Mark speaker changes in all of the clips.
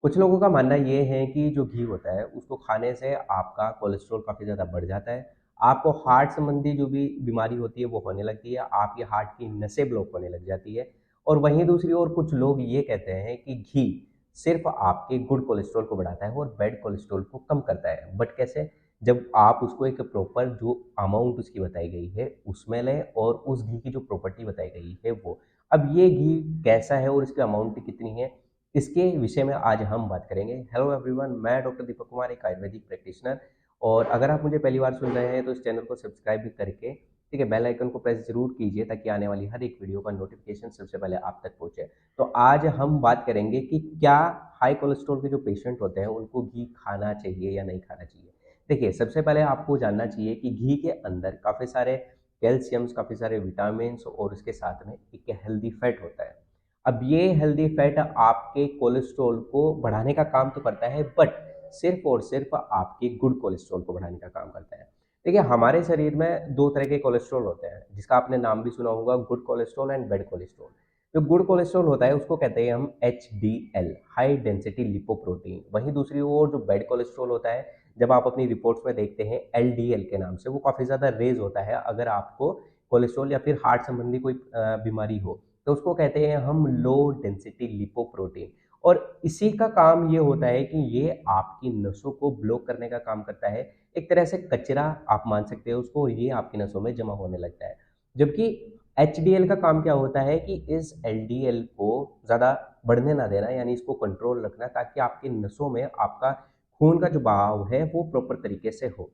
Speaker 1: कुछ लोगों का मानना ये है कि जो घी होता है उसको खाने से आपका कोलेस्ट्रॉल काफ़ी ज़्यादा बढ़ जाता है। आपको हार्ट संबंधी जो भी बीमारी होती है वो होने लगती है, आपकी हार्ट की नसें ब्लॉक होने लग जाती है। और वहीं दूसरी ओर कुछ लोग ये कहते हैं कि घी सिर्फ़ आपके गुड कोलेस्ट्रॉल को बढ़ाता है और बैड कोलेस्ट्रॉल को कम करता है। बट कैसे? जब आप उसको एक प्रॉपर जो अमाउंट उसकी बताई गई है उसमें लें और उस घी की जो प्रॉपर्टी बताई गई है वो। अब ये घी कैसा है और इसकी अमाउंट कितनी है, इसके विषय में आज हम बात करेंगे। हेलो एवरीवन, मैं डॉक्टर दीपक कुमार, एक आयुर्वेदिक प्रैक्टिशनर। और अगर आप मुझे पहली बार सुन रहे हैं तो इस चैनल को सब्सक्राइब भी करके ठीक है बेल आइकन को प्रेस जरूर कीजिए ताकि आने वाली हर एक वीडियो का नोटिफिकेशन सबसे पहले आप तक पहुंचे। तो आज हम बात करेंगे कि क्या हाई कोलेस्ट्रॉल के जो पेशेंट होते हैं उनको घी खाना चाहिए या नहीं खाना चाहिए। देखिए, सबसे पहले आपको जानना चाहिए कि घी के अंदर काफ़ी सारे कैल्शियम्स, काफ़ी सारे विटामिन और उसके साथ में एक हेल्दी फैट होता है। अब ये हेल्दी फैट आपके कोलेस्ट्रॉल को बढ़ाने का काम तो करता है, बट सिर्फ और सिर्फ आपके गुड कोलेस्ट्रॉल को बढ़ाने का काम करता है। देखिए, हमारे शरीर में दो तरह के कोलेस्ट्रॉल होते हैं जिसका आपने नाम भी सुना होगा, good cholesterol and bad cholesterol. जो गुड कोलेस्ट्रॉल होता है उसको कहते हैं हम HDL, हाई डेंसिटी लिपोप्रोटीन। वहीं दूसरी ओर जो बैड कोलेस्ट्रॉल होता है, जब आप अपनी रिपोर्ट्स में देखते हैं LDL के नाम से, वो काफ़ी ज़्यादा रेज होता है अगर आपको कोलेस्ट्रॉल या फिर हार्ट संबंधी कोई बीमारी हो, तो उसको कहते हैं हम लो डेंसिटी लिपोप्रोटीन। और इसी का काम ये होता है कि ये आपकी नसों को ब्लॉक करने का काम करता है। एक तरह से कचरा आप मान सकते हो उसको, ये आपकी नसों में जमा होने लगता है। जबकि HDL का काम क्या होता है कि इस LDL को ज़्यादा बढ़ने ना देना, यानी इसको कंट्रोल रखना ताकि आपकी नसों में आपका खून का जो बहाव है वो प्रॉपर तरीके से हो।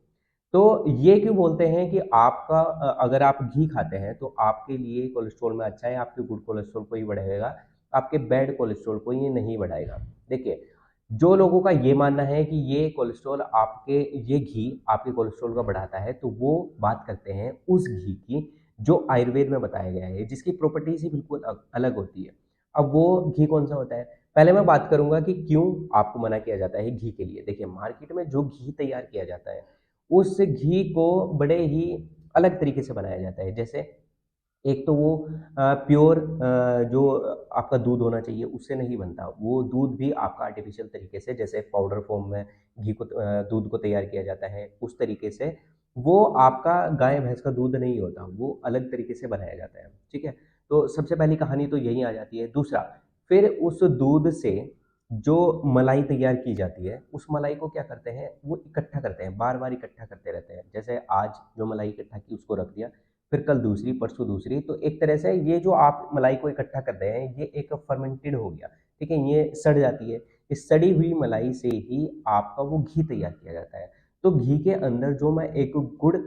Speaker 1: तो ये क्यों बोलते हैं कि आपका अगर आप घी खाते हैं तो आपके लिए कोलेस्ट्रॉल में अच्छा है, आपके गुड कोलेस्ट्रॉल को ही बढ़ाएगा, आपके बैड कोलेस्ट्रॉल को ये नहीं बढ़ाएगा। देखिए, जो लोगों का ये मानना है कि ये कोलेस्ट्रॉल आपके ये घी आपके कोलेस्ट्रॉल को बढ़ाता है, तो वो बात करते हैं उस घी की जो आयुर्वेद में बताया गया है, जिसकी प्रॉपर्टीज ही बिल्कुल अलग होती है। अब वो घी कौन सा होता है? पहले मैं बात करूंगा कि क्यों आपको मना किया जाता है घी के लिए। देखिए, मार्केट में जो घी तैयार किया जाता है उस घी को बड़े ही अलग तरीके से बनाया जाता है। जैसे एक तो वो प्योर जो आपका दूध होना चाहिए उससे नहीं बनता। वो दूध भी आपका आर्टिफिशियल तरीके से, जैसे पाउडर फॉर्म में घी को दूध को तैयार किया जाता है उस तरीके से वो आपका गाय भैंस का दूध नहीं होता, वो अलग तरीके से बनाया जाता है। ठीक है? तो सबसे पहली कहानी तो यही आ जाती है। दूसरा, फिर उस दूध से जो मलाई तैयार की जाती है उस मलाई को क्या करते हैं, वो इकट्ठा करते हैं, बार बार इकट्ठा करते रहते हैं। जैसे आज जो मलाई इकट्ठा की उसको रख दिया, फिर कल दूसरी, परसों दूसरी। तो एक तरह से ये जो आप मलाई को इकट्ठा कर रहे हैं ये एक फर्मेंटेड हो गया। ठीक है? ये सड़ जाती है। इस सड़ी हुई मलाई से ही आपका वो घी तैयार किया जाता है। तो घी के अंदर जो मैं एक गुड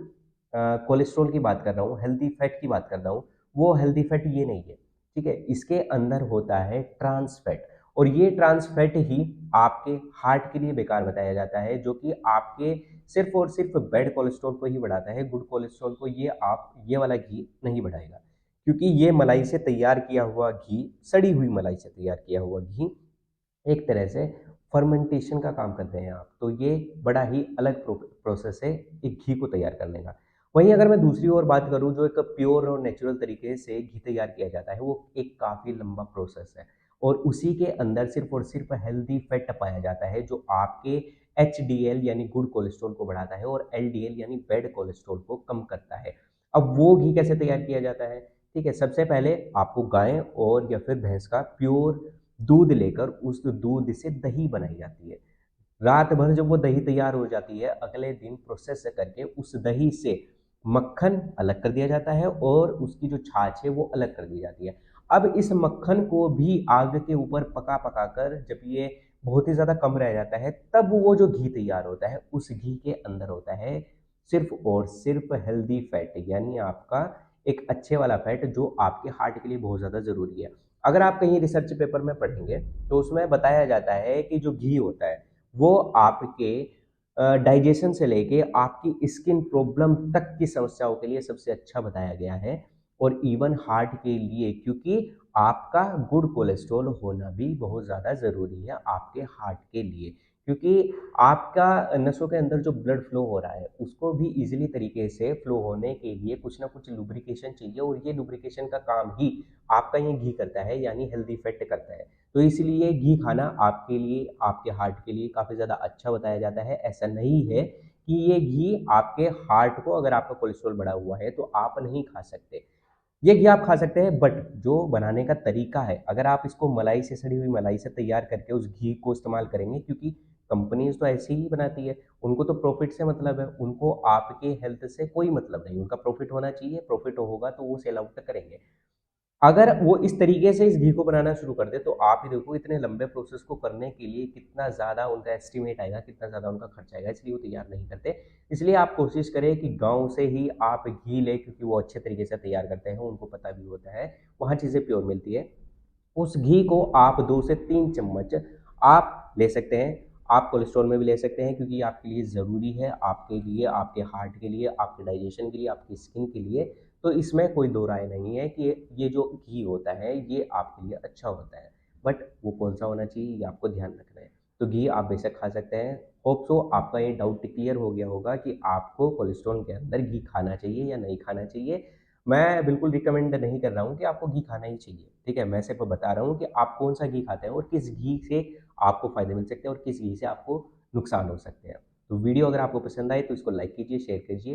Speaker 1: कोलेस्ट्रॉल की बात कर रहा हूँ, हेल्दी फैट की बात कर रहा हूँ, वो हेल्दी फैट ये नहीं है। ठीक है? इसके अंदर होता है ट्रांस फैट। और ये ट्रांस फैट ही आपके हार्ट के लिए बेकार बताया जाता है, जो कि आपके सिर्फ और सिर्फ बैड कोलेस्ट्रॉल को ही बढ़ाता है। गुड कोलेस्ट्रॉल को ये वाला घी नहीं बढ़ाएगा, क्योंकि ये मलाई से तैयार किया हुआ घी, सड़ी हुई मलाई से तैयार किया हुआ घी एक तरह से फर्मेंटेशन का काम करते हैं आप। तो ये बड़ा ही अलग प्रोसेस है एक घी को तैयार करने का। वहीं अगर मैं दूसरी ओर बात करूँ, जो एक प्योर और नेचुरल तरीके से घी तैयार किया जाता है वो एक काफ़ी लंबा प्रोसेस है। और उसी के अंदर सिर्फ और सिर्फ हेल्दी फैट पाया जाता है जो आपके HDL यानी गुड कोलेस्ट्रॉल को बढ़ाता है और LDL यानी बैड कोलेस्ट्रॉल को कम करता है। अब वो घी कैसे तैयार किया जाता है? ठीक है, सबसे पहले आपको गाय और या फिर भैंस का प्योर दूध लेकर उस दूध से दही बनाई जाती है। रात भर जब वो दही तैयार हो जाती है, अगले दिन प्रोसेस करके उस दही से मक्खन अलग कर दिया जाता है और उसकी जो छाछ है वो अलग कर दी जाती है। अब इस मक्खन को भी आग के ऊपर पका पका कर जब ये बहुत ही ज़्यादा कम रह जाता है, तब वो जो घी तैयार होता है उस घी के अंदर होता है सिर्फ और सिर्फ हेल्दी फैट, यानी आपका एक अच्छे वाला फैट जो आपके हार्ट के लिए बहुत ज़्यादा ज़रूरी है। अगर आप कहीं रिसर्च पेपर में पढ़ेंगे तो उसमें बताया जाता है कि जो घी होता है वो आपके डाइजेशन से लेके आपकी स्किन प्रॉब्लम तक की समस्याओं के लिए सबसे अच्छा बताया गया है। और इवन हार्ट के लिए, क्योंकि आपका गुड कोलेस्ट्रॉल होना भी बहुत ज़्यादा ज़रूरी है आपके हार्ट के लिए। क्योंकि आपका नसों के अंदर जो ब्लड फ्लो हो रहा है, उसको भी ईज़िली तरीके से फ्लो होने के लिए कुछ ना कुछ लुब्रिकेशन चाहिए और ये लुब्रिकेशन का काम ही आपका ये घी करता है, यानी हेल्दी फैट करता है। तो इसलिए घी खाना आपके लिए, आपके हार्ट के लिए काफ़ी ज़्यादा अच्छा बताया जाता है। ऐसा नहीं है कि ये घी आपके हार्ट को, अगर आपका कोलेस्ट्रॉल बढ़ा हुआ है, तो आप नहीं खा सकते। ये घी आप खा सकते हैं, बट जो बनाने का तरीका है, अगर आप इसको मलाई से, सड़ी हुई मलाई से तैयार करके उस घी को इस्तेमाल करेंगे, क्योंकि कंपनीज़ तो ऐसे ही बनाती है, उनको तो प्रॉफ़िट से मतलब है, उनको आपके हेल्थ से कोई मतलब नहीं, उनका प्रॉफ़िट होना चाहिए, प्रॉफ़िट होगा तो वो सेल आउट करेंगे। अगर वो इस तरीके से इस घी को बनाना शुरू कर दें, तो आप ही देखो इतने लंबे प्रोसेस को करने के लिए कितना ज़्यादा उनका एस्टीमेट आएगा, कितना ज़्यादा उनका खर्च आएगा, इसलिए वो तैयार नहीं करते। इसलिए आप कोशिश करें कि गाँव से ही आप घी लें, क्योंकि वो अच्छे तरीके से तैयार करते हैं, उनको पता भी होता है, वहाँ चीज़ें प्योर मिलती है। उस घी को आप 2 से 3 चम्मच आप ले सकते हैं। आप कोलेस्ट्रॉल में भी ले सकते हैं, क्योंकि ये आपके लिए ज़रूरी है, आपके लिए, आपके हार्ट के लिए, आपके डाइजेशन के लिए, आपकी स्किन के लिए। तो इसमें कोई दो राय नहीं है कि ये जो घी होता है, ये आपके लिए अच्छा होता है। बट वो कौन-सा होना चाहिए, ये आपको ध्यान रखना है। तो घी आप बेशक खा सकते हैं। होप सो आपका ये डाउट क्लियर हो गया होगा कि आपको कोलेस्ट्रॉल के अंदर घी खाना चाहिए या नहीं खाना चाहिए। मैं बिल्कुल रिकमेंड नहीं कर रहा हूँ कि आपको घी खाना ही चाहिए, ठीक है? मैं सिर्फ़ बता रहा हूँ कि आप कौन-सा घी खाते हैं और किस घी से आपको फ़ायदे मिल सकते हैं और किस घी से आपको नुकसान हो सकते हैं। तो वीडियो अगर आपको पसंद आए तो इसको लाइक कीजिए, शेयर कीजिए।